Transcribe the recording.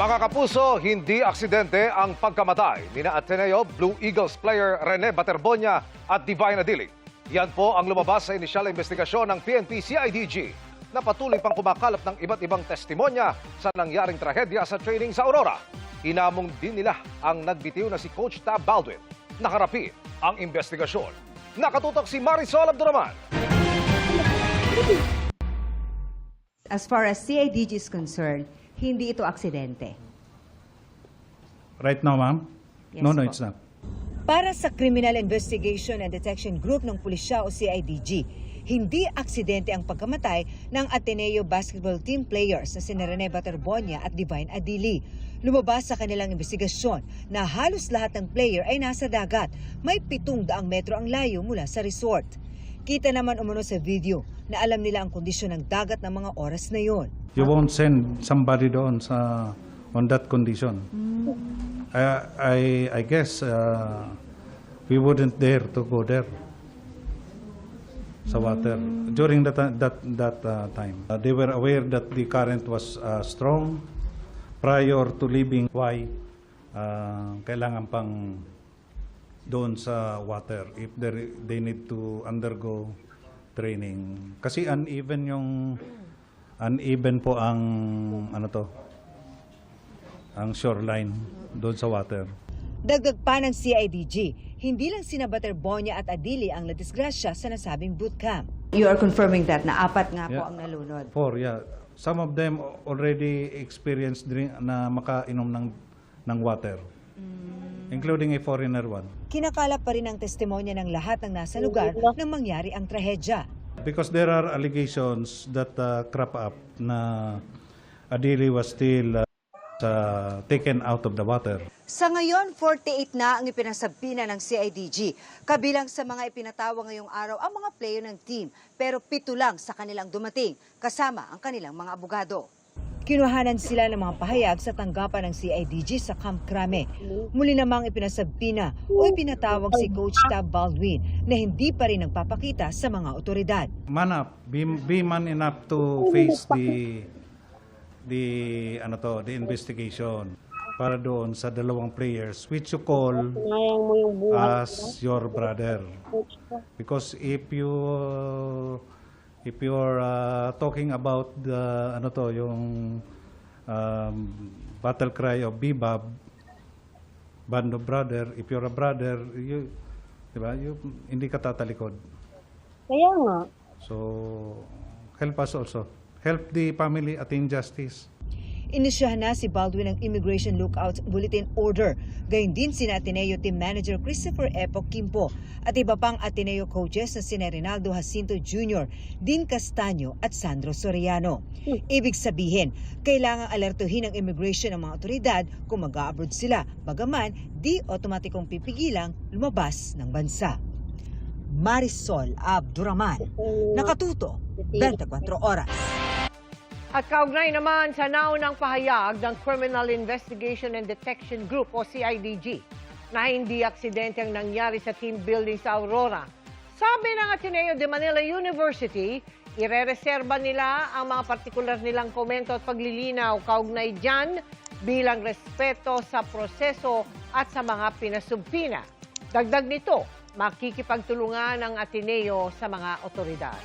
Mga kapuso, hindi aksidente ang pagkamatay ni na Ateneo Blue Eagles player Rene Baterbonia at Divine Adili. Yan po ang lumabas sa inisyal na investigasyon ng PNP-CIDG na patuloy pang kumakalap ng iba't ibang testimonya sa nangyaring trahedya sa training sa Aurora. Inamong din nila ang nagbitiw na si Coach Tab Baldwin. Nakarapit ang investigasyon. Nakatutok si Marisol Abduraman. As far as CIDG is concerned, hindi ito aksidente. Right now, ma'am? Yes, No, po. it's not. Para sa Criminal Investigation and Detection Group ng Pulisya o CIDG, hindi aksidente ang pagkamatay ng Ateneo basketball team players na sina Rene Baterbonia at Divine Adili. Lumabas sa kanilang investigasyon na halos lahat ng player ay nasa dagat. May 700 metro ang layo mula sa resort. Kita naman umano sa video na alam nila ang kondisyon ng dagat ng mga oras na yon. You won't send somebody doon sa on that condition. I guess we wouldn't dare to go there sa water during that time. They were aware that the current was strong prior to leaving. Why kailangan pang doon sa water if they need to undergo training kasi uneven po ang ang shoreline doon sa water. Dagdag pa ng CIDG, hindi lang sina Baterbonia at Adili ang nadisgrasya sa nasabing bootcamp. You are confirming that na 4 nga po Yeah. ang nalunod. 4, yeah. Some of them already experienced drink na makainom ng water. Including a foreigner one. Kinakalap pa rin ang testimonya ng lahat ng nasa lugar nang mangyari ang trahedya. Because there are allegations that crop up na Adili was still taken out of the water. Sa ngayon, 48 na ang ipinasabina ng CIDG. Kabilang sa mga ipinatawa ngayong araw ang mga player ng team. Pero 7 lang sa kanilang dumating, kasama ang kanilang mga abogado. Kinuhanan sila ng mga pahayag sa tanggapan ng CIDG sa Camp Crame. Muli namang ipinasabina o ipinatawag si Coach Tab Baldwin na hindi pa rin nagpapakita sa mga otoridad. Man up, be man enough to face the investigation para doon sa dalawang players which you call as your brother. Because if you're talking about the yung battle cry of Bebab, band of brother, if you're a brother, diba, hindi ka tatalikod. Kaya nga. So help us also. Help the family attain justice. Inisyahan na si Baldwin ng Immigration Lookout Bulletin Order. Gayun din sina Ateneo Team Manager Christopher Epoch Kimpo at iba pang Ateneo coaches na sina Rinaldo Jacinto Jr., Dean Castaño at Sandro Soriano. Ibig sabihin, kailangang alertuhin ng immigration ng mga otoridad kung mag-a-abroad sila, bagaman di otomatikong pipigilang lumabas ng bansa. Marisol Abduraman, Nakatuto, 24 Oras. At kaugnay naman sa naunang pahayag ng Criminal Investigation and Detection Group o CIDG na hindi aksidente ang nangyari sa team building sa Aurora. Sabi ng Ateneo de Manila University, irereserba nila ang mga partikular nilang komento at paglilinaw kaugnay dyan bilang respeto sa proseso at sa mga pinasumpina. Dagdag nito, makikipagtulungan ng Ateneo sa mga otoridad.